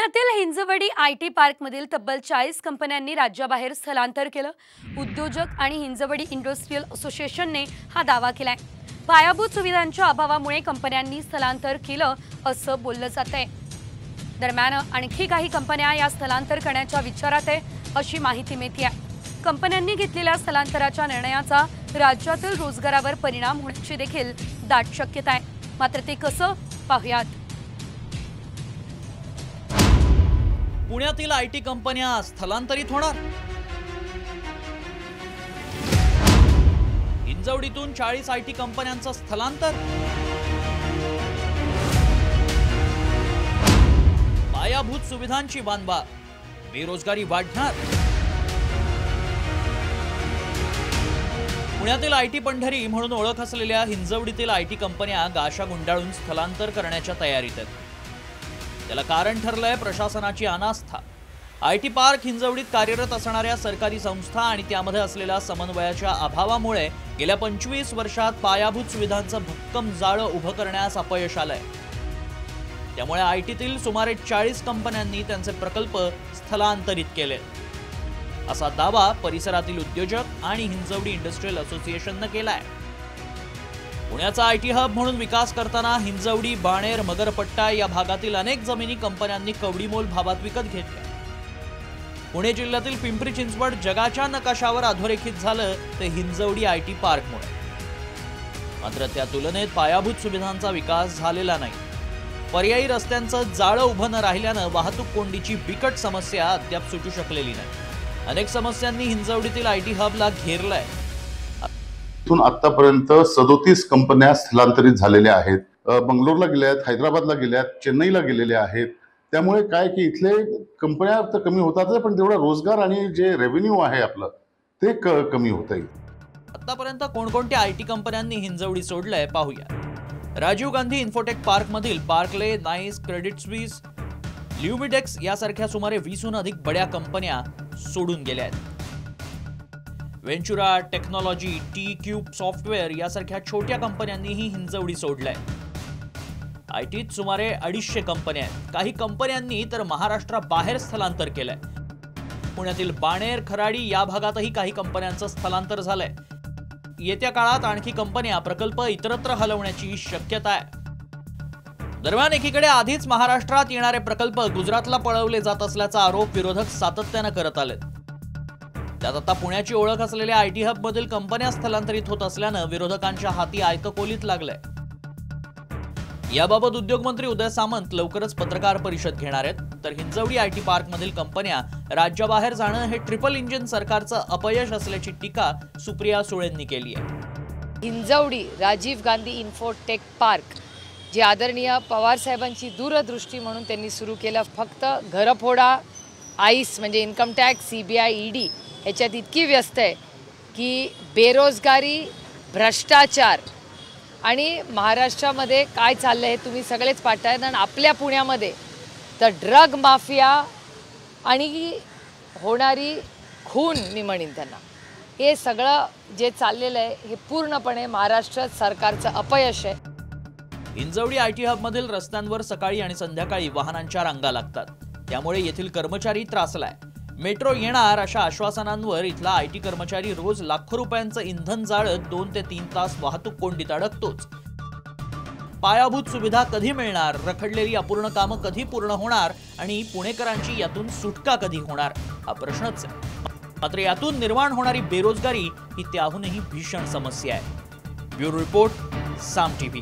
पुण्यातील हिंजवडी आयटी पार्कमधील तब्बल 40 कंपन्यांनी राज्याबाहेर स्थलांतर केलं। उद्योजक आणि हिंजवडी इंडस्ट्रियल असोसिएशनने हा दावा केलाय। पायाभूत सुविधांच्या अभावामुळे कंपन्यांनी स्थलांतर केलं असं बोललं जातंय। दरम्यान आणखी काही कंपन्या या स्थलांतर करण्याच्या विचारात आहे अशी माहिती मिळते। कंपन्यांनी घेतलेल्या स्थलांतराच्या निर्णयाचा राज्यातील रोजगारावर परिणाम होण्याची देखील दाट शक्यता आहे। मात्र ते कसं पाहूयात। पुण्यातील आयटी कंपन्या स्थलांतरित होणार। हिंजवडीतून 40 आयटी कंपन्यांचं स्थलांतर। पायाभूत सुविधांची बांधवा, बेरोजगारी वाढणार। पुण्यातील आयटी पंढरी म्हणून ओळख असलेल्या हिंजवडीतील आयटी कंपन्या गाशा गुंडाळून स्थलांतर करण्याच्या तयारीत आहेत। त्याला कारण ठरलंय प्रशासनाची अनास्था। आयटी पार्क हिंजवडीत कार्यरत असणाऱ्या सरकारी संस्था आणि त्यामध्ये असलेल्या समन्वयाच्या अभावामुळे गेल्या 25 वर्षात पायाभूत सुविधांचं भक्कम जाळं उभं करण्यास अपयश आलंय। त्यामुळे आयटीतील सुमारे 40 कंपन्यांनी त्यांचे प्रकल्प स्थलांतरित केले असा दावा परिसरातील उद्योजक आणि हिंजवडी इंडस्ट्रियल असोसिएशनने केलाय। पुण्याचा आयटी हब म्हणून विकास करताना हिंजवडी, बाणेर, मगरपट्टा या भागातील अनेक जमिनी कंपन्यांनी कवडीमोल भावात विकत घेतल्या। पुणे जिल्ह्यातील पिंपरी चिंचवड जगाच्या नकाशावर अधोरेखित झालं ते हिंजवडी आयटी पार्कमुळे। मात्र त्या तुलनेत पायाभूत सुविधांचा विकास झालेला नाही। पर्यायी रस्त्यांचं जाळं उभं न राहिल्यानं वाहतूक कोंडीची बिकट समस्या अद्याप सुटू शकलेली नाही। अनेक समस्यांनी हिंजवडीतील आयटी हबला घेरलंय। इथून आतापर्यंत 37 कंपन्या स्थलांतरित झालेल्या आहेत। बंगलोरला गेल्या आहेत, हैदराबादला गेल्या आहेत, चेन्नईला गेलेल्या आहेत। त्यामुळे काय की इथले कंपन्या तर कमी होतात, पण तेवढा रोजगार आणि जे रेव्हेन्यू आहे आपलं ते कमी होत आहे। आतापर्यंत कोणकोणत्या आयटी कंपन्यांनी हिंजवडी सोडलंय पाहूया। राजीव गांधी इन्फोटेक पार्क मधील पार्कले, नाइस, क्रेडिट स्विस, ल्युमिडेक्स यासारख्या सुमारे 20हून अधिक बड्या कंपन्या सोडून गेल्या आहेत। Ventura technology, T cube software यासारख्या छोट्या कंपन्यांनीही हिंजवडी सोडलंय। आयटीत सुमारे 250 कंपन्या आहेत। काही कंपन्यांनी तर महाराष्ट्राबाहेर स्थलांतर केलंय। पुण्यातील बाणेर, खराडी या भागातही काही कंपन्यांचं स्थलांतर झालंय। येत्या काळात आणखी कंपन्या प्रकल्प इतरत्र हलवण्याची शक्यता आहे। दरम्यान एकीकडे आधीच महाराष्ट्रात येणारे प्रकल्प गुजरातला पळवले जात असल्याचा आरोप विरोधक सातत्यानं करत आलेत। त्यात आता पुण्याची ओळख असलेल्या आयटी हब मधील कंपन्या स्थलांतरित होत असल्यानं विरोधकांच्या हाती आयतं कोलीत लागलंय। याबाबत उद्योगमंत्री उदय सामंत लवकरच पत्रकार परिषद घेणार आहेत। तर हिंजवडी आयटी पार्क मधील कंपन्या राज्याबाहेर जाणं हे ट्रिपल इंजिन सरकारचं अपयश असल्याची टीका सुप्रिया सुळेंनी केली आहे। हिंजवडी राजीव गांधी इन्फोटेक पार्क जे आदरणीय पवार साहेबांची दूरदृष्टी म्हणून त्यांनी सुरू केलं, फक्त घरफोडा, आईस म्हणजे इन्कम टॅक्स, सीबीआय, ईडी याच्यात इतकी व्यस्त आहे की बेरोजगारी, भ्रष्टाचार आणि महाराष्ट्रामध्ये काय चाललं हे तुम्ही सगळेच पाहताय। आणि आपल्या पुण्यामध्ये तर ड्रग माफिया आणि होणारी खून मी म्हणीन त्यांना, हे सगळं जे चाललेलं आहे हे पूर्णपणे महाराष्ट्र सरकारचं अपयश आहे। हिंजवडी आयटी हब मधील रस्त्यांवर सकाळी आणि संध्याकाळी वाहनांच्या रांगा लागतात। त्यामुळे येथील कर्मचारी त्रासलाय। मेट्रो येणार अशा आश्वासनांवर इथला आयटी कर्मचारी रोज लाखो रुपयांचं इंधन जाळत 2 ते 3 तास वाहतूक कोंडीत अडकतोच। पायाभूत सुविधा कधी मिळणार, रखडलेली अपूर्ण कामं कधी पूर्ण होणार आणि पुणेकरांची यातून सुटका कधी होणार हा प्रश्नच आहे। मात्र यातून निर्माण होणारी बेरोजगारी ही त्याहूनही भीषण समस्या आहे। ब्युरो रिपोर्ट, साम टीव्ही।